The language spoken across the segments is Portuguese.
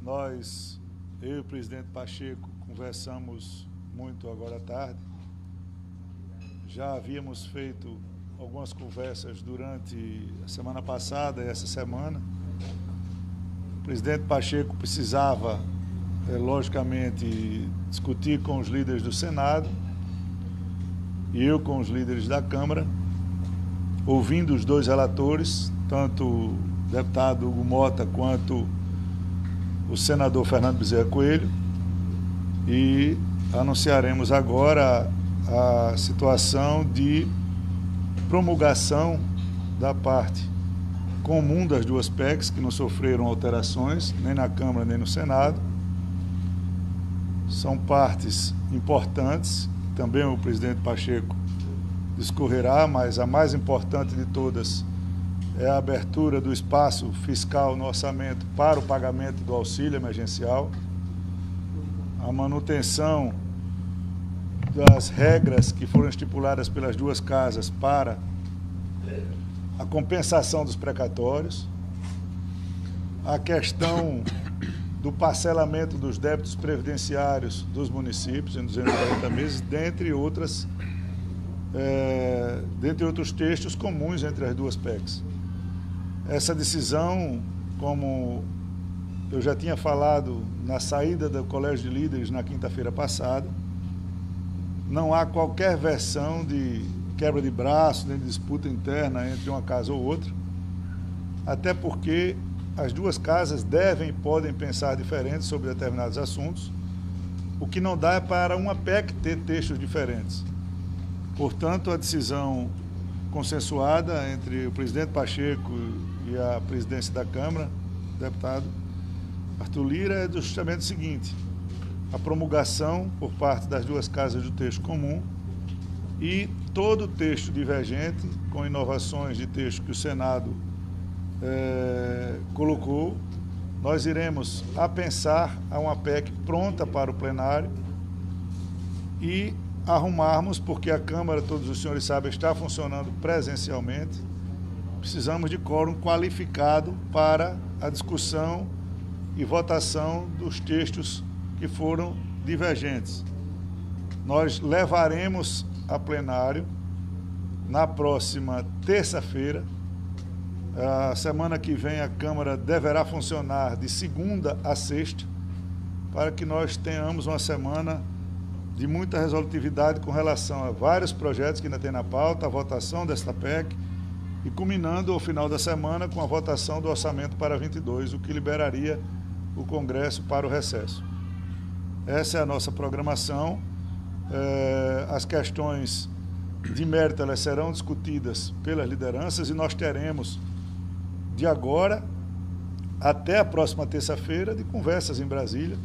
eu e o presidente Pacheco conversamos muito agora à tarde. Já havíamos feito algumas conversas durante a semana passada e essa semana. O presidente Pacheco precisava, logicamente, discutir com os líderes do Senado e eu com os líderes da Câmara, ouvindo os dois relatores, tanto o deputado Hugo Mota quanto o senador Fernando Bezerra Coelho, e anunciaremos agora a situação de promulgação da parte comum das duas PECs, que não sofreram alterações, nem na Câmara nem no Senado. São partes importantes, também o presidente Pacheco discorrerá, mas a mais importante de todas é a abertura do espaço fiscal no orçamento para o pagamento do auxílio emergencial, a manutenção das regras que foram estipuladas pelas duas casas para a compensação dos precatórios, a questão do parcelamento dos débitos previdenciários dos municípios em 240 meses, dentre outros textos comuns entre as duas PECs. Essa decisão, como eu já tinha falado na saída do Colégio de Líderes na quinta-feira passada, não há qualquer versão de quebra de braço, nem de disputa interna entre uma casa ou outra, até porque as duas casas devem e podem pensar diferentes sobre determinados assuntos, o que não dá é para uma PEC ter textos diferentes. Portanto, a decisão consensuada entre o presidente Pacheco e a presidência da Câmara, o deputado Arthur Lira, é justamente o seguinte: a promulgação por parte das duas casas do texto comum e todo o texto divergente, com inovações de texto que o Senado colocou, nós iremos apensar a uma PEC pronta para o plenário e arrumarmos, porque a Câmara, todos os senhores sabem, está funcionando presencialmente. Precisamos de quórum qualificado para a discussão e votação dos textos que foram divergentes. Nós levaremos a plenário na próxima terça-feira. A semana que vem a Câmara deverá funcionar de segunda a sexta, para que nós tenhamos uma semana de muita resolutividade com relação a vários projetos que ainda tem na pauta, a votação desta PEC, e culminando ao final da semana com a votação do orçamento para 22, o que liberaria o Congresso para o recesso. Essa é a nossa programação. As questões de mérito elas serão discutidas pelas lideranças e nós teremos, de agora até a próxima terça-feira, de conversas em Brasília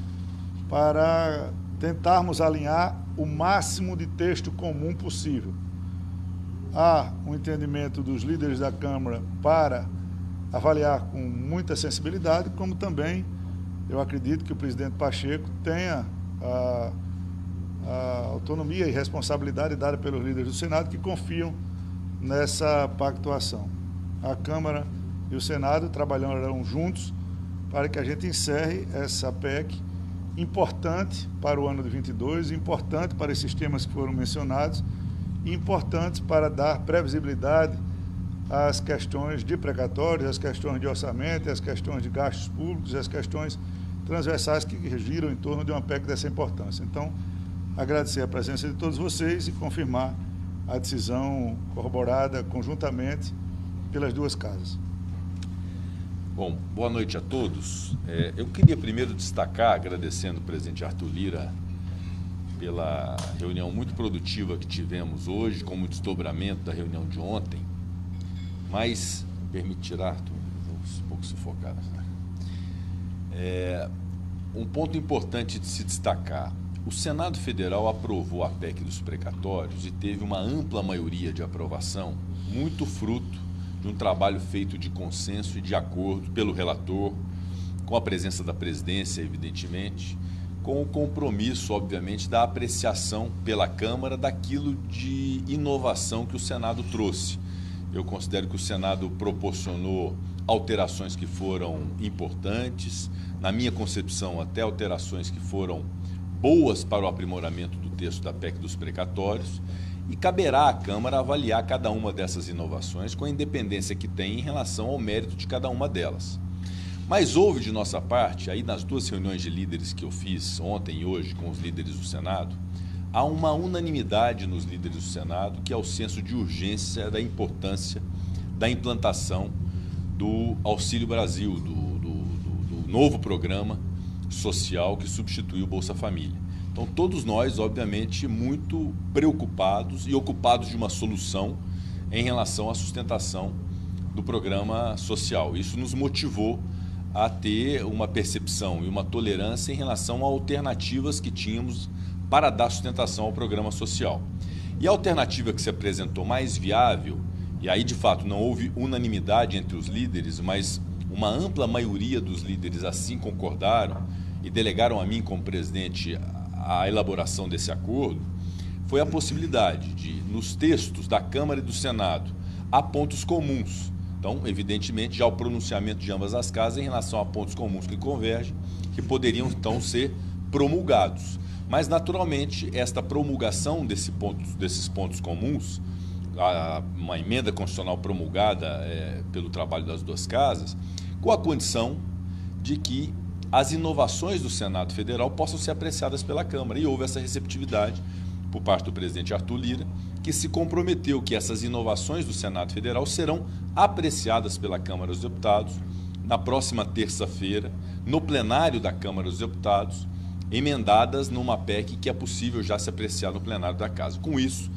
para tentarmos alinhar o máximo de texto comum possível. Há um entendimento dos líderes da Câmara para avaliar com muita sensibilidade, como também eu acredito que o presidente Pacheco tenha a autonomia e responsabilidade dada pelos líderes do Senado que confiam nessa pactuação. A Câmara e o Senado trabalharão juntos para que a gente encerre essa PEC importante para o ano de 22, importante para esses temas que foram mencionados e importante para dar previsibilidade às questões de precatórios, às questões de orçamento, às questões de gastos públicos, às questões transversais que giram em torno de uma PEC dessa importância. Então, agradecer a presença de todos vocês e confirmar a decisão corroborada conjuntamente pelas duas casas. Bom, boa noite a todos. Eu queria primeiro destacar, agradecendo o presidente Arthur Lira pela reunião muito produtiva que tivemos hoje, como desdobramento da reunião de ontem, mas, permitirá, Arthur, vou um pouco sufocar. Um ponto importante de se destacar: o Senado Federal aprovou a PEC dos precatórios e teve uma ampla maioria de aprovação, muito fruto de um trabalho feito de consenso e de acordo pelo relator, com a presença da presidência, evidentemente, com o compromisso, obviamente, da apreciação pela Câmara daquilo de inovação que o Senado trouxe. Eu considero que o Senado proporcionou alterações que foram importantes, na minha concepção, até alterações que foram boas para o aprimoramento do texto da PEC dos precatórios, e caberá à Câmara avaliar cada uma dessas inovações com a independência que tem em relação ao mérito de cada uma delas. Mas houve de nossa parte, aí nas 2 reuniões de líderes que eu fiz ontem e hoje com os líderes do Senado, há uma unanimidade nos líderes do Senado, que é o senso de urgência da importância da implantação do Auxílio Brasil, do novo programa social que substitui o Bolsa Família. Então, todos nós, obviamente, muito preocupados e ocupados de uma solução em relação à sustentação do programa social. Isso nos motivou a ter uma percepção e uma tolerância em relação a alternativas que tínhamos para dar sustentação ao programa social. E a alternativa que se apresentou mais viável, e aí de fato não houve unanimidade entre os líderes, mas uma ampla maioria dos líderes assim concordaram e delegaram a mim como presidente a elaboração desse acordo, foi a possibilidade de, nos textos da Câmara e do Senado, há pontos comuns. Então, evidentemente, já o pronunciamento de ambas as casas em relação a pontos comuns que convergem, que poderiam então ser promulgados. Mas, naturalmente, esta promulgação desses pontos comuns, uma emenda constitucional promulgada pelo trabalho das 2 casas, com a condição de que as inovações do Senado Federal possam ser apreciadas pela Câmara. E houve essa receptividade por parte do presidente Arthur Lira, que se comprometeu que essas inovações do Senado Federal serão apreciadas pela Câmara dos Deputados na próxima terça-feira, no plenário da Câmara dos Deputados, emendadas numa PEC que é possível já se apreciar no plenário da Casa. Com isso,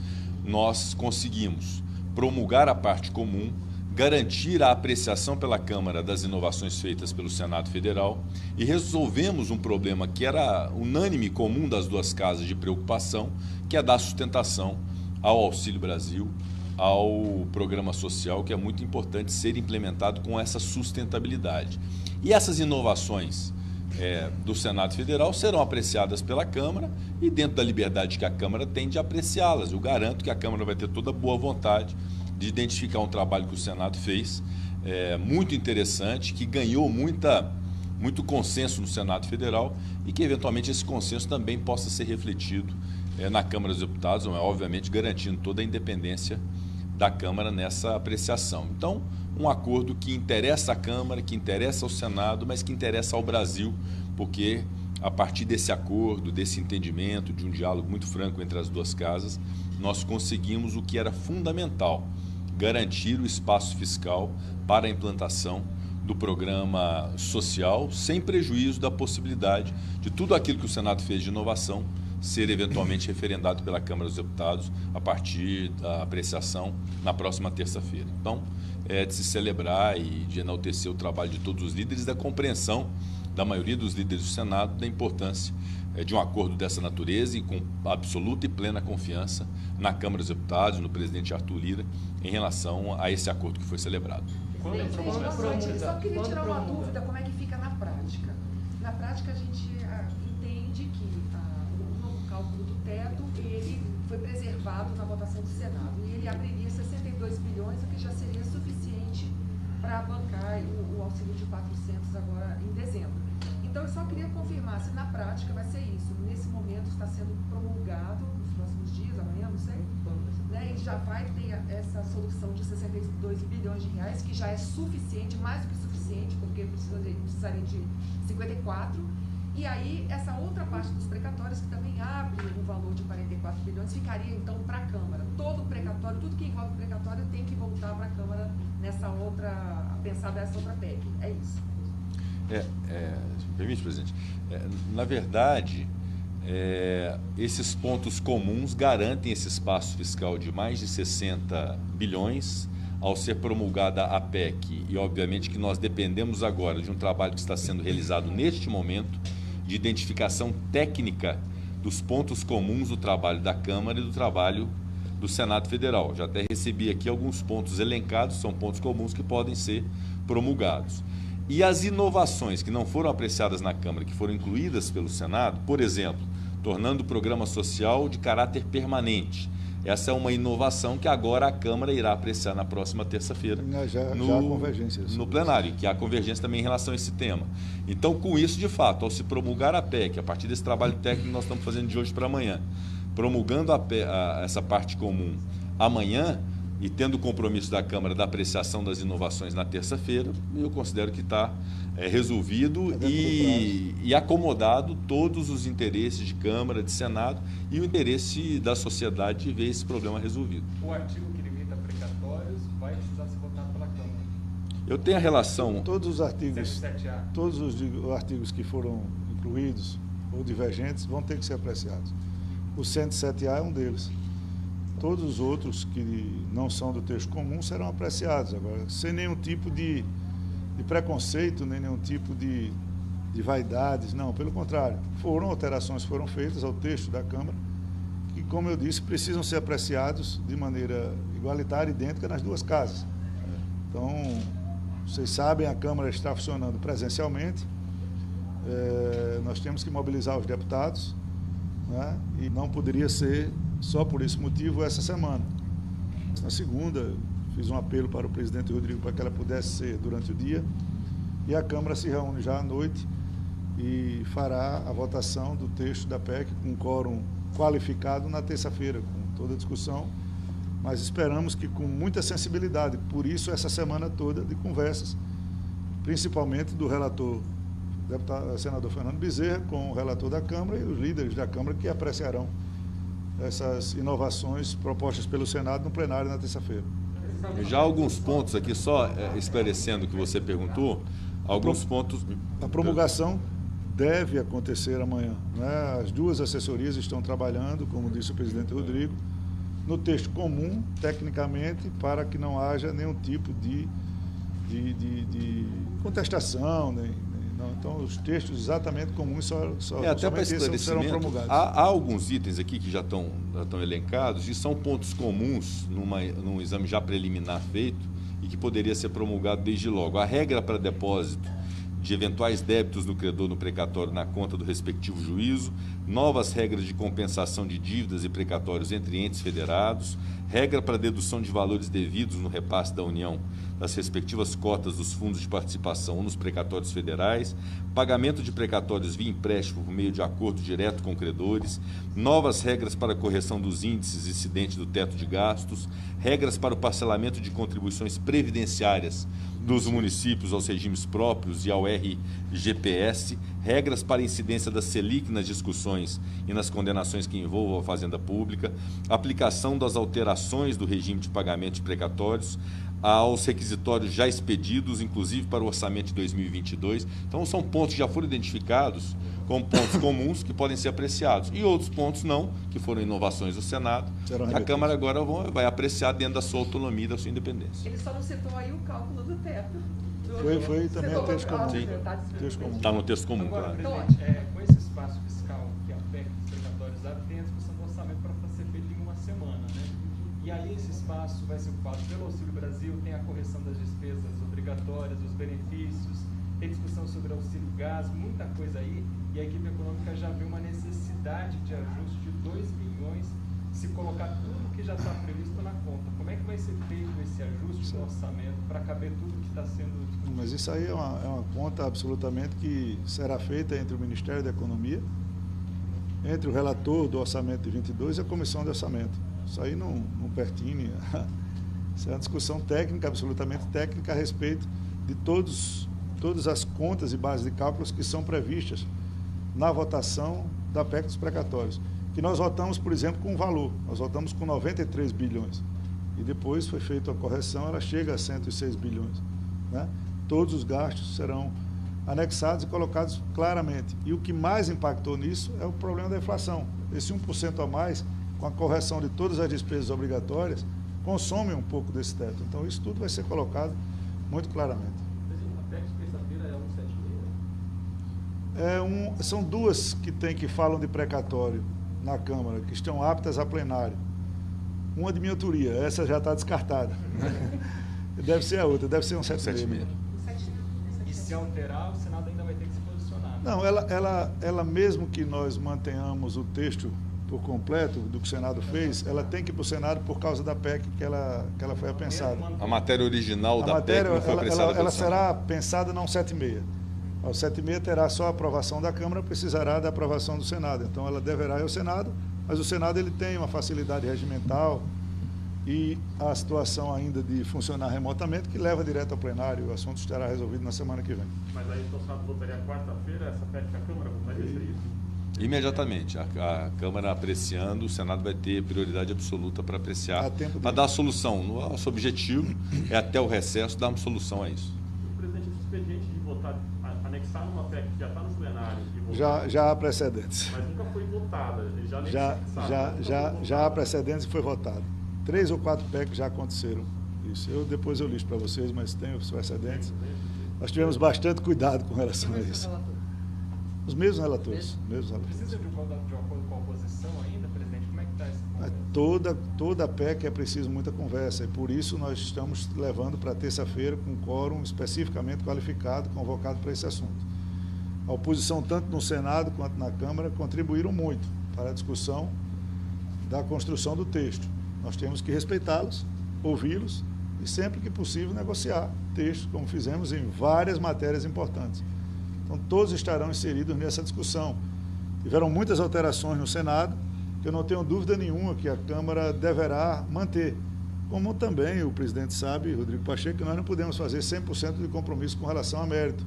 nós conseguimos promulgar a parte comum, garantir a apreciação pela Câmara das inovações feitas pelo Senado Federal e resolvemos um problema que era unânime, comum das 2 casas de preocupação, que é dar sustentação ao Auxílio Brasil, ao programa social, que é muito importante ser implementado com essa sustentabilidade. E essas inovações do Senado Federal serão apreciadas pela Câmara e dentro da liberdade que a Câmara tem de apreciá-las. Eu garanto que a Câmara vai ter toda a boa vontade de identificar um trabalho que o Senado fez, muito interessante, que ganhou muito consenso no Senado Federal e que, eventualmente, esse consenso também possa ser refletido na Câmara dos Deputados, obviamente garantindo toda a independência da Câmara nessa apreciação. Então, um acordo que interessa à Câmara, que interessa ao Senado, mas que interessa ao Brasil, porque a partir desse acordo, desse entendimento, de um diálogo muito franco entre as 2 casas, nós conseguimos o que era fundamental: garantir o espaço fiscal para a implantação do programa social, sem prejuízo da possibilidade de tudo aquilo que o Senado fez de inovação ser eventualmente referendado pela Câmara dos Deputados a partir da apreciação na próxima terça-feira. Então, é de se celebrar e de enaltecer o trabalho de todos os líderes, da compreensão da maioria dos líderes do Senado da importância de um acordo dessa natureza e com absoluta e plena confiança na Câmara dos Deputados, no presidente Arthur Lira, em relação a esse acordo que foi celebrado. Só queria tirar uma dúvida, como é que fica na prática? Na prática, a gente entende que o novo cálculo do teto, ele foi preservado na votação do Senado e ele abriria 62 bilhões, o que já seria suficiente para bancar o auxílio de 400 agora em dezembro. Então, eu só queria confirmar se na prática vai ser isso. Nesse momento está sendo promulgado, nos próximos dias, amanhã, não sei, né? E já vai ter essa solução de 62 bilhões de reais, que já é suficiente, mais do que suficiente, porque precisaria de 54. E aí, essa outra parte dos precatórios, que também abre um valor de 44 bilhões, ficaria então para a Câmara. Todo o precatório, tudo que envolve o precatório tem que voltar para a Câmara nessa outra, pensar dessa outra PEC. É isso. Se me permite, presidente, na verdade, esses pontos comuns garantem esse espaço fiscal de mais de 60 bilhões ao ser promulgada a PEC e, obviamente, que nós dependemos agora de um trabalho que está sendo realizado neste momento de identificação técnica dos pontos comuns do trabalho da Câmara e do trabalho do Senado Federal. Já até recebi aqui alguns pontos elencados, são pontos comuns que podem ser promulgados. E as inovações que não foram apreciadas na Câmara, que foram incluídas pelo Senado, por exemplo, tornando o programa social de caráter permanente, Essa é uma inovação que agora a Câmara irá apreciar na próxima terça-feira Já há convergência. No plenário, que há convergência também em relação a esse tema. Então, com isso, de fato, ao se promulgar a PEC, a partir desse trabalho técnico que nós estamos fazendo de hoje para amanhã, promulgando essa parte comum amanhã e tendo o compromisso da Câmara da apreciação das inovações na terça-feira, eu considero que está resolvido e acomodado todos os interesses de Câmara, de Senado e o interesse da sociedade de ver esse problema resolvido. O artigo que limita precatórios vai precisar ser votado pela Câmara. Eu tenho a relação... Todos os artigos, 107A. todos os artigos que foram incluídos ou divergentes vão ter que ser apreciados. O 107A é um deles. Todos os outros que não são do texto comum serão apreciados, agora, sem nenhum tipo de preconceito, nem nenhum tipo de vaidades, não, pelo contrário. Alterações foram feitas ao texto da Câmara, que, como eu disse, precisam ser apreciados de maneira igualitária e idêntica nas duas casas. Então, vocês sabem, a Câmara está funcionando presencialmente, nós temos que mobilizar os deputados, né? E não poderia ser só por esse motivo essa semana. Na segunda, fiz um apelo para o presidente Rodrigo para que ela pudesse ser durante o dia, e a Câmara se reúne já à noite e fará a votação do texto da PEC com quórum qualificado na terça-feira, com toda a discussão, mas esperamos que com muita sensibilidade, por isso essa semana toda de conversas, principalmente do relator, senador Fernando Bezerra, com o relator da Câmara e os líderes da Câmara que apreciarão essas inovações propostas pelo Senado no plenário na terça-feira. Já alguns pontos aqui, só esclarecendo o que você perguntou, alguns pontos... A promulgação deve acontecer amanhã, né? As duas assessorias estão trabalhando, como disse o presidente Rodrigo, no texto comum, tecnicamente, para que não haja nenhum tipo de contestação, então, os textos exatamente comuns até para serão promulgados. Há alguns itens aqui que já estão elencados e são pontos comuns num exame já preliminar feito e que poderia ser promulgado desde logo. A regra para depósito de eventuais débitos do credor no precatório na conta do respectivo juízo, novas regras de compensação de dívidas e precatórios entre entes federados, regra para dedução de valores devidos no repasse da União das respectivas cotas dos fundos de participação nos precatórios federais, pagamento de precatórios via empréstimo por meio de acordo direto com credores, novas regras para correção dos índices incidentes do teto de gastos, regras para o parcelamento de contribuições previdenciárias dos municípios aos regimes próprios e ao RGPS, regras para incidência da Selic nas discussões e nas condenações que envolvam a Fazenda Pública, aplicação das alterações do regime de pagamento de precatórios aos requisitórios já expedidos, inclusive para o orçamento de 2022. Então, são pontos que já foram identificados como pontos comuns que podem ser apreciados. E outros pontos não, que foram inovações do Senado. A Câmara agora vai apreciar dentro da sua autonomia e da sua independência. Ele só não citou aí o cálculo do teto. Foi também o texto comum. Está no texto comum, agora, claro. Presidente, com esse espaço fiscal que a PEC dos precatórios abre, tem a discussão do orçamento para ser feito em uma semana, né? E aí esse espaço vai ser ocupado pelo Auxílio Brasil, tem a correção das despesas obrigatórias, os benefícios, tem discussão sobre auxílio gás, muita coisa aí, e a equipe econômica já vê uma necessidade de ajuste de 2 bilhões se colocar tudo que já está previsto na conta. Como é que vai ser feito esse ajuste no orçamento para caber tudo que está sendo discutido? Mas isso aí é uma conta absolutamente que será feita entre o Ministério da Economia, entre o relator do orçamento de 22 e a Comissão de Orçamento. Isso aí não pertine. Isso é uma discussão técnica, absolutamente técnica, a respeito de todas as contas e bases de cálculos que são previstas na votação da PEC dos precatórios. Que nós votamos, por exemplo, com um valor. Nós votamos com 93 bilhões. E depois foi feita a correção, ela chega a 106 bilhões. Né? Todos os gastos serão anexados e colocados claramente. E o que mais impactou nisso é o problema da inflação. Esse 1% a mais, com a correção de todas as despesas obrigatórias, consome um pouco desse teto. Então, isso tudo vai ser colocado muito claramente. A PEC de terça-feira é 176? São duas que falam de precatório na Câmara, que estão aptas a plenário. Uma de minha autoria, essa já está descartada. Deve ser a outra, deve ser 176. E se alterar, o Senado ainda vai ter que se posicionar. Não, ela mesmo que nós mantenhamos o texto por completo do que o Senado fez, ela tem que ir para o Senado por causa da PEC que ela foi apensada. A matéria original da matéria, PEC não foi apreciada ela será pensada na 176. A 176 terá só a aprovação da Câmara, precisará da aprovação do Senado. Então, ela deverá ir ao Senado, mas o Senado ele tem uma facilidade regimental e a situação ainda de funcionar remotamente que leva direto ao plenário. O assunto estará resolvido na semana que vem. Mas aí então o Senado votaria quarta-feira, essa PEC que a Câmara votaria, seria isso? Imediatamente. A Câmara apreciando, o Senado vai ter prioridade absoluta para apreciar, para dar a solução. Nosso objetivo é, até o recesso, dar uma solução a isso. O presidente, esse expediente de votar, anexar numa PEC que já está no plenário e votar, já há precedentes. mas nunca foi votada. Já há precedentes e foi votado. 3 ou 4 PECs já aconteceram isso. Depois eu listo para vocês, mas tem os precedentes. Nós tivemos bastante cuidado com relação a isso. Os mesmos relatores. Precisa de um acordo com a oposição ainda, presidente? Como é que está esse conversa? Toda PEC é preciso muita conversa, e por isso nós estamos levando para terça-feira com um quórum especificamente qualificado, convocado para esse assunto. A oposição, tanto no Senado quanto na Câmara, contribuíram muito para a discussão da construção do texto. Nós temos que respeitá-los, ouvi-los e, sempre que possível, negociar texto, como fizemos em várias matérias importantes. Então, todos estarão inseridos nessa discussão. Tiveram muitas alterações no Senado, que eu não tenho dúvida nenhuma que a Câmara deverá manter. Como também o presidente sabe, Rodrigo Pacheco, que nós não podemos fazer 100% de compromisso com relação a mérito.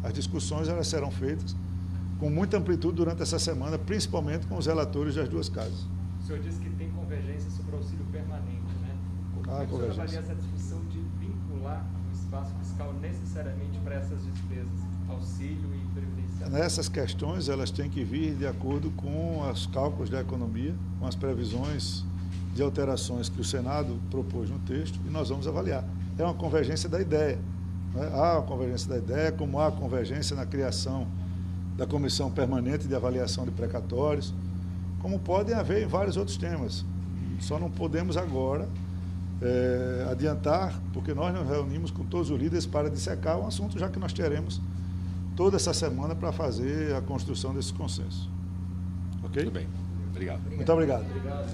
As discussões elas serão feitas com muita amplitude durante essa semana, principalmente com os relatores das duas casas. O senhor disse que tem convergência sobre o auxílio permanente, né? Como é que o senhor avalia essa discussão de vincular o espaço fiscal necessariamente para essas despesas, auxílio e previdenciário? Nessas questões, elas têm que vir de acordo com os cálculos da economia, com as previsões de alterações que o Senado propôs no texto, e nós vamos avaliar. É uma convergência da ideia. Né? Há uma convergência da ideia, como há convergência na criação da Comissão Permanente de Avaliação de Precatórios, como podem haver em vários outros temas. Só não podemos agora adiantar, porque nós nos reunimos com todos os líderes para dissecar um assunto, já que nós teremos toda essa semana para fazer a construção desse consenso. Ok? Tudo bem. Obrigado. Muito obrigado. Obrigada.